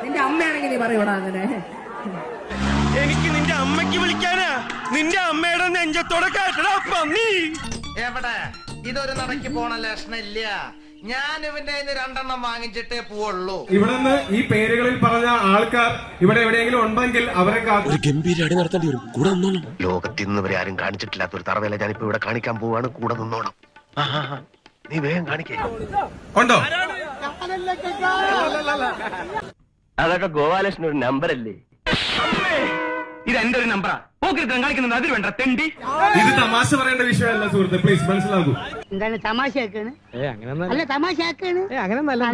നിന്റെ അമ്മയാണെങ്കിൽ നീ പറയൂടാ അങ്ങനെ. എനിക്ക് നിന്റെ അമ്മയ്ക്ക് വിളിക്കാനാ. നിന്റെ അമ്മയുടെ നെഞ്ചത്തോടെ കേട്ടടാ പന്നി. എവിടെ ഇതൊരു നടക്ക് പോണ ലക്ഷണില്ല. ഞാൻ ഇവന്റെ രണ്ടെണ്ണം വാങ്ങിച്ചിട്ടേ പോവുള്ളൂ. ഇവിടുന്ന് ഈ പേരുകളിൽ പറഞ്ഞ ആൾക്കാർ ഇവിടെ എവിടെയെങ്കിലും ഉണ്ടെങ്കിൽ അവരെ ഒരു ഗംഭീര അടി നടത്തേണ്ടി വരും. കൂടെ നിന്നോണം. ലോകത്ത് ഇന്ന് വരെ ആരും കാണിച്ചിട്ടില്ലാത്ത ഒരു തറവേല ഞാനിപ്പോ ഇവിടെ കാണിക്കാൻ പോവാണ്. കൂടെ നിന്നോണം. നീ വേഗം കാണിക്കേ. ഉണ്ടോ? അതൊക്കെ ഗോപാലകൃഷ്ണൻ ഒരു നമ്പർ അല്ലേ? ഇത് എന്റെ ഒരു നമ്പറാ. പോക്കിരുത്തം കളിക്കുന്നത് അതിൽ വേണ്ട തെണ്ടി. ഇത് തമാശ പറയേണ്ട വിഷയമല്ല സുഹൃത്ത്, പ്ലീസ് മനസ്സിലാക്കൂ. എന്താണ് തമാശയാക്കാണ്? അല്ല തമാശയാക്കാണ്.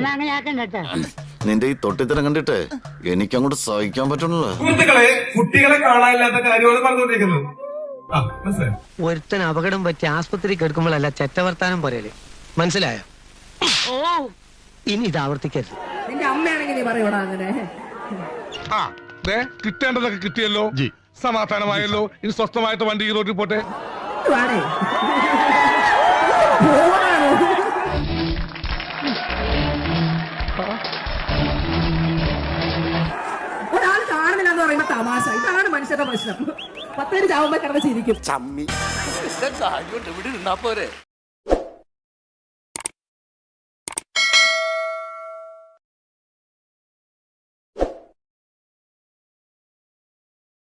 അങ്ങനെ ആക്കണ്ട. നിന്റെ ഈ തൊട്ടിത്തരം കണ്ടിട്ട് എനിക്കങ്ങോട്ട് സഹിക്കാൻ പറ്റണല്ലോ. സുഹൃത്തുക്കളെ, കുട്ടികളെ കാണാനില്ലാത്ത കാര്യമാണ് പറഞ്ഞുകൊണ്ടിരിക്കുന്നത്. ഒരുത്തൻ അപകടം പറ്റി ആസ്പത്രി കിടക്കുമ്പോഴല്ല ചെറ്റവർത്താനം പോരല്ലേ, മനസ്സിലായോ? ഇനി ഇത് ആവർത്തിക്കരുത്. നിന്റെ അമ്മയാണെങ്കിൽ നീ പറയൂടാ അങ്ങനെ. കിട്ടേണ്ടതൊക്കെ കിട്ടിയല്ലോ, സമാധാനമായല്ലോ. ഇനി സ്വസ്ഥമായിട്ട് വണ്ടി ഈ റോഡിൽ പോട്ടെ. വാടേ. ഒരാൾ കാണുന്നില്ല എന്ന് പറയുമ്പോ തമാശ. ഇതാണ് മനുഷ്യരുടെ പ്രശ്നം. 10 ചാവുമ്പോ കിടന്ന് ചിരിക്കും.